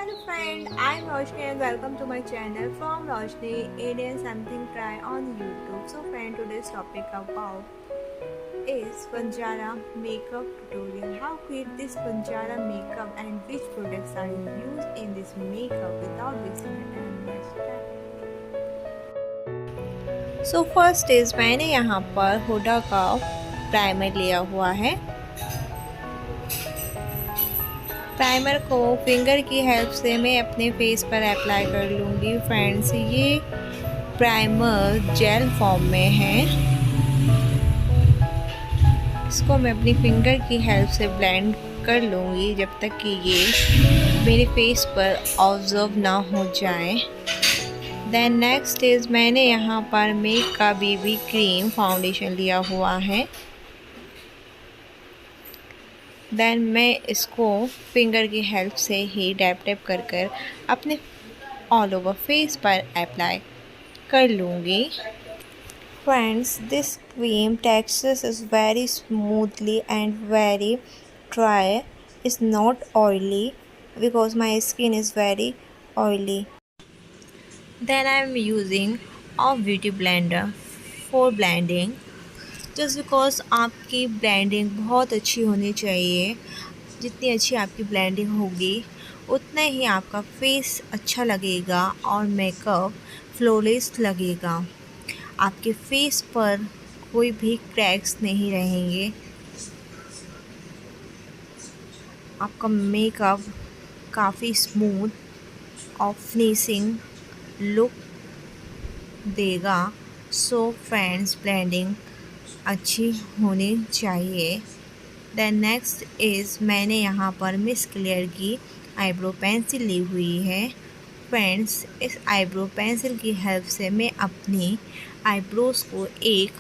Hello friend, I'm Roshni and welcome to my channel from Roshni Indian Something Try on YouTube. So friend, today's topic about is Banjara makeup tutorial. How create this Banjara makeup and which products are used in this makeup without wasting your time. Let's start. So first is मैंने यहाँ पर हुडा का primer लिया हुआ है। Primer को finger की help से मैं अपने फेस पर अप्लाई कर लूँगी। फ्रेंड्स, ये प्राइमर जेल फॉर्म में है। इसको मैं अपनी फिंगर की हेल्प से ब्लेंड कर लूँगी जब तक कि ये मेरे फेस पर ऑब्जर्व ना हो जाए। देन नेक्स्ट इज़ मैंने यहाँ पर मेक का बीबी क्रीम फाउंडेशन लिया हुआ है। देन मैं इसको फिंगर की हेल्प से ही डैप डैप कर कर अपने ऑल ओवर फेस पर अप्लाई कर लूँगी। Friends, this cream texture is very smoothly and very dry, is not oily because my skin is very oily. Then I am using of beauty blender for blending. Just because आपकी blending बहुत अच्छी होनी चाहिए। जितनी अच्छी आपकी blending होगी उतना ही आपका फेस अच्छा लगेगा और मेकअप फ्लॉलेस लगेगा। आपके फेस पर कोई भी क्रैक्स नहीं रहेंगे। आपका मेकअप काफ़ी स्मूथ और फिनिशिंग लुक देगा। सो फ्रेंड्स, ब्लेंडिंग अच्छी होनी चाहिए। देन नेक्स्ट इज़ मैंने यहाँ पर मिस क्लियर की आईब्रो पेंसिल ली हुई है। फ्रेंड्स, इस आईब्रो पेंसिल की हेल्प से मैं अपनी आईब्रोज़ को एक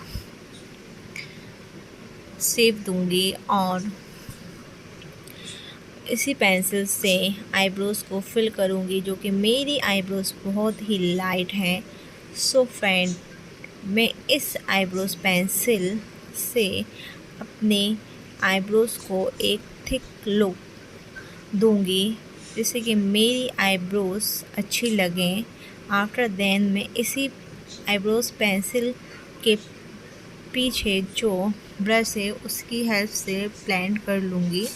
शेप दूंगी और इसी पेंसिल से आईब्रोज़ को फिल करूँगी, जो कि मेरी आईब्रोज़ बहुत ही लाइट हैं। सो फ्रेंड, मैं इस आईब्रोज़ पेंसिल से अपने आईब्रोज़ को एक थिक लुक दूंगी जिससे कि मेरी आईब्रोज़ अच्छी लगें। आफ्टर देन मैं इसी आईब्रोज़ पेंसिल के पीछे जो ब्रश है उसकी हेल्प से ब्लेंड कर लूँगी।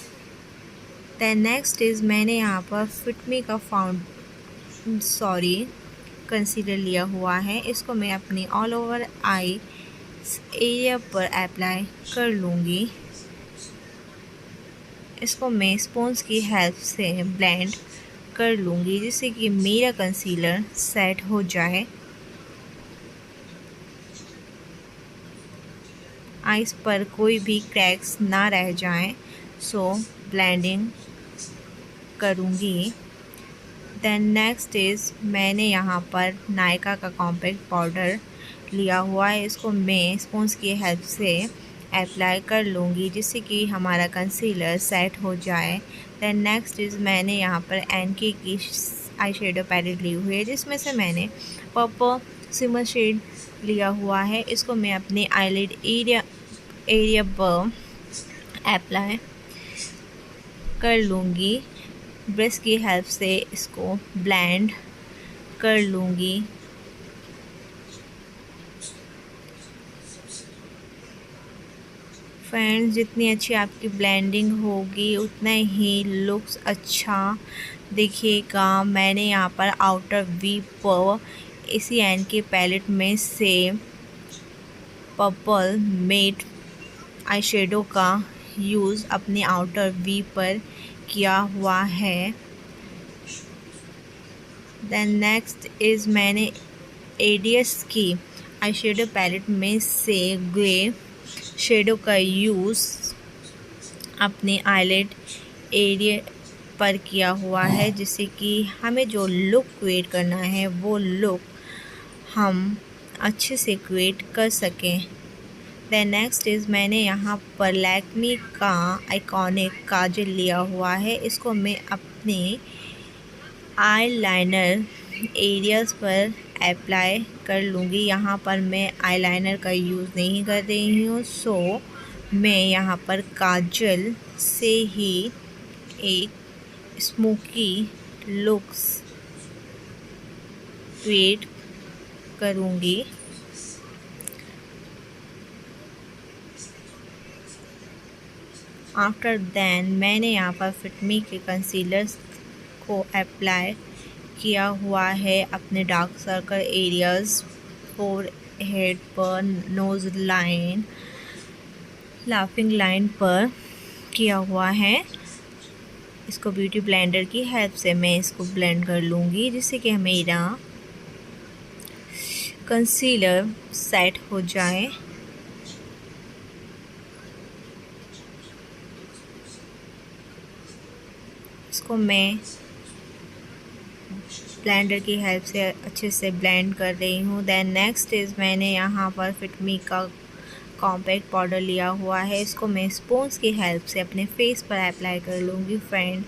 देन नेक्स्ट इज़ मैंने यहाँ पर फिटमी का कंसीलर लिया हुआ है। इसको मैं अपनी ऑल ओवर आई एरिया पर अप्लाई कर लूँगी। इसको मैं स्पॉन्ज की हेल्प से ब्लेंड कर लूँगी जिससे कि मेरा कंसीलर सेट हो जाए। आइज़ पर कोई भी क्रैक्स ना रह जाएं। सो ब्लेंडिंग करूँगी। देन नेक्स्ट इज़ मैंने यहाँ पर नायका का कॉम्पैक्ट पाउडर लिया हुआ है। इसको मैं स्पॉन्ज की हेल्प से अप्लाई कर लूँगी जिससे कि हमारा कंसीलर सेट हो जाए। देन नेक्स्ट इज़ मैंने यहाँ पर एनके की आई शेडो पैलेट ली हुई है जिसमें से मैंने पर्पल सिमर शेड लिया हुआ है। इसको मैं अपने आईलिड एरिया पर अप्लाई कर लूँगी। ब्रश की हेल्प से इसको ब्लेंड कर लूँगी। फ्रेंड्स, जितनी अच्छी आपकी ब्लेंडिंग होगी उतना ही लुक्स अच्छा दिखेगा। मैंने यहाँ पर आउटर वी पर इसी एन के पैलेट में से पर्पल मेट आई शेडो का यूज़ अपने आउटर वी पर किया हुआ है। देन नेक्स्ट इज़ मैंने एडियस की आई शेडो पैलेट में से ग्रे शेडो का यूज़ अपने आईलिड एरिया पर किया हुआ है जिससे कि हमें जो लुक क्रिएट करना है वो लुक हम अच्छे से क्रिएट कर सकें। देन नेक्स्ट इज़ मैंने यहाँ पर लैक्मी का आइकॉनिक काजल लिया हुआ है। इसको मैं अपने आई लाइनर एरियाज़ पर अप्लाई कर लूँगी। यहाँ पर मैं आईलाइनर का यूज़ नहीं कर रही हूँ। सो मैं यहाँ पर काजल से ही एक स्मोकी लुक्स क्रिएट करूँगी। आफ्टर देन मैंने यहाँ पर फिटमी के कंसीलर्स को अप्लाई किया हुआ है अपने dark circle areas, four head पर, नोज़ लाइन, लाफिंग लाइन पर किया हुआ है। इसको ब्यूटी ब्लेंडर की हेल्प से मैं इसको ब्लेंड कर लूँगी जिससे कि मेरा कंसीलर सेट हो जाए। इसको मैं ब्लेंडर की हेल्प से अच्छे से ब्लेंड कर रही हूँ। देन नेक्स्ट इज़ मैंने यहाँ पर फिटमी का कॉम्पैक्ट पाउडर लिया हुआ है। इसको मैं स्पॉन्ज की हेल्प से अपने फेस पर अप्लाई कर लूँगी। फ्रेंड,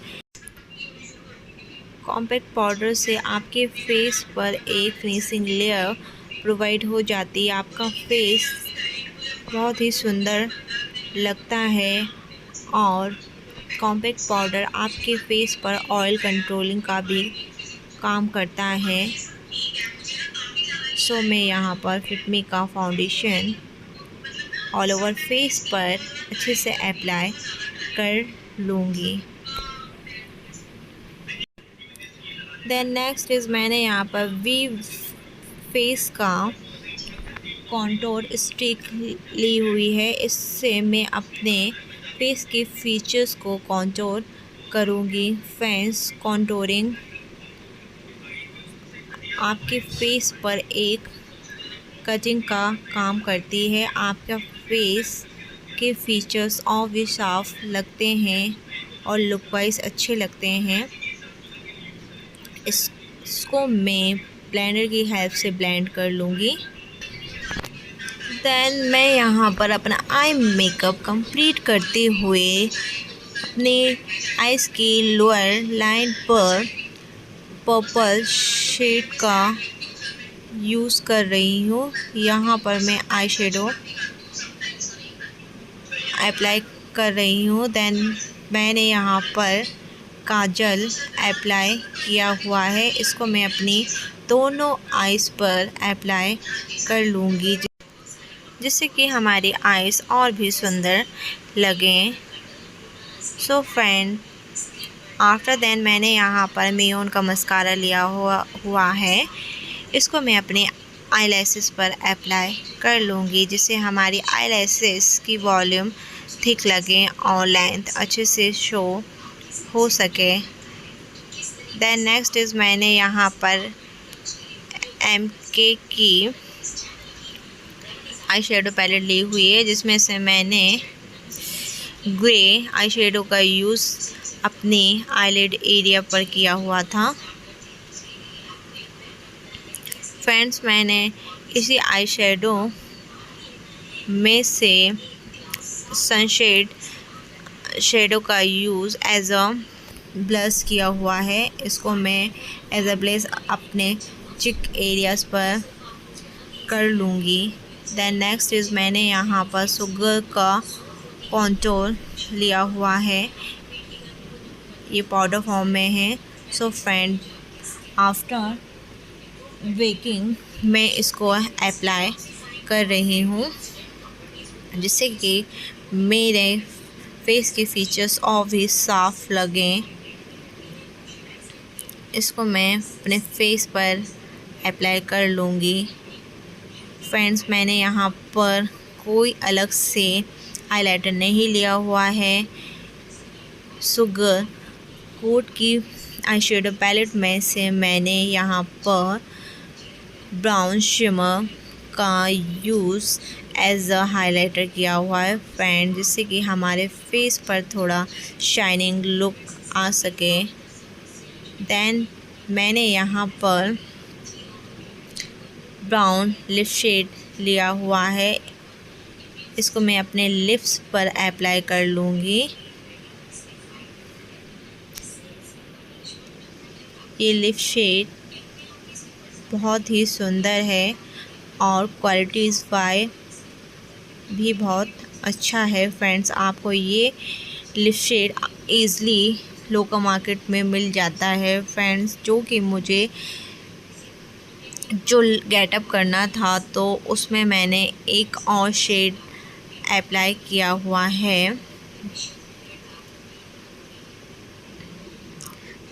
कॉम्पैक्ट पाउडर से आपके फेस पर एक फिनिशिंग लेयर प्रोवाइड हो जाती है। आपका फेस बहुत ही सुंदर लगता है और कॉम्पैक्ट पाउडर आपके फेस पर ऑयल कंट्रोलिंग का भी काम करता है। सो मैं यहाँ पर फिटमी का फाउंडेशन ऑल ओवर फेस पर अच्छे से अप्लाई कर लूँगी। देन नेक्स्ट इज़ मैंने यहाँ पर वी फेस का कॉन्टोर स्टिक ली हुई है। इससे मैं अपने फेस के फीचर्स को कॉन्टोर करूँगी। फ्रेंड्स, कॉन्टोरिंग आपके फेस पर एक कटिंग का काम करती है। आपका फेस के फीचर्स और भी साफ लगते हैं और लुक वाइज अच्छे लगते हैं। इसको मैं ब्लेंडर की हेल्प से ब्लेंड कर लूँगी। देन मैं यहाँ पर अपना आई मेकअप कंप्लीट करते हुए अपने आइज़ की लोअर लाइन पर पर्पल शेड का यूज़ कर रही हूँ। यहाँ पर मैं आई शेडो अप्लाई कर रही हूँ। देन मैंने यहाँ पर काजल अप्लाई किया हुआ है। इसको मैं अपनी दोनों आइज़ पर अप्लाई कर लूँगी जिससे कि हमारी आइज़ और भी सुंदर लगें। सो फ्रेंड, आफ्टर देन मैंने यहाँ पर मियोन का मस्कारा लिया हुआ है। इसको मैं अपने आई लैसेस पर अप्लाई कर लूँगी जिससे हमारी आई लैसेस की वॉल्यूम थिक लगे और लेंथ अच्छे से शो हो सके। देन नेक्स्ट इज़ मैंने यहाँ पर MK की आई शेडो पैलेट ली हुई है जिसमें से मैंने ग्रे आई शेडो का यूज़ अपनी आईलिड एरिया पर किया हुआ था। फ्रेंड्स, मैंने इसी आई में से सनशेड शेडो का यूज़ एज अ ब्लश किया हुआ है। इसको मैं एज अ ब्लश अपने चिक एरियाज़ पर कर लूँगी। देन नेक्स्ट इज़ मैंने यहाँ पर शुगर का कॉन्टोर लिया हुआ है। ये पाउडर फॉर्म में है। सो फ्रेंड, आफ्टर बेकिंग मैं इसको अप्लाई कर रही हूँ जिससे कि मेरे फेस के फीचर्स और भी साफ लगें। इसको मैं अपने फेस पर अप्लाई कर लूँगी। फ्रेंड्स, मैंने यहाँ पर कोई अलग से हाइलाइटर नहीं लिया हुआ है। शुगर कोट की आई शेडो पैलेट में से मैंने यहाँ पर ब्राउन शिमर का यूज़ एज अ हाइलाइटर किया हुआ है फ्रेंड, जिससे कि हमारे फेस पर थोड़ा शाइनिंग लुक आ सके। देन मैंने यहाँ पर ब्राउन लिप शेड लिया हुआ है। इसको मैं अपने लिप्स पर अप्लाई कर लूँगी। ये लिप शेड बहुत ही सुंदर है और क्वालिटी वाइज भी बहुत अच्छा है। फ्रेंड्स, आपको ये lip shade easily local market में मिल जाता है फ्रेंड्स, जो कि मुझे जो गेटअप करना था तो उसमें मैंने एक और शेड अप्लाई किया हुआ है,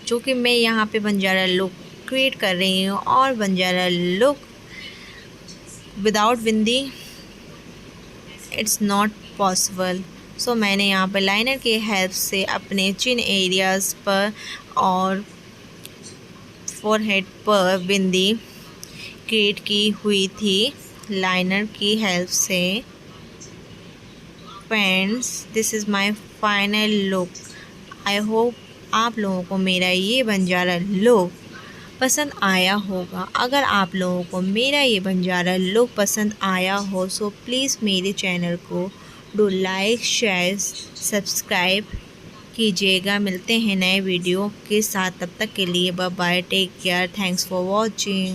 जो कि मैं यहाँ पे बंजारा लुक क्रिएट कर रही हूँ। और Banjara look without bindi it's not possible. So मैंने यहाँ पर लाइनर के हेल्प से अपने चिन एरियाज़ पर और फोरहेड पर बिंदी क्रिएट की हुई थी लाइनर की हेल्प से। Friends, this is my final look. I hope आप लोगों को मेरा ये बंजारा लुक पसंद आया होगा। अगर आप लोगों को मेरा ये बंजारा लुक पसंद आया हो सो प्लीज़ मेरे चैनल को डू लाइक शेयर सब्सक्राइब कीजिएगा। मिलते हैं नए वीडियो के साथ, तब तक के लिए bye bye, take care, thanks for watching.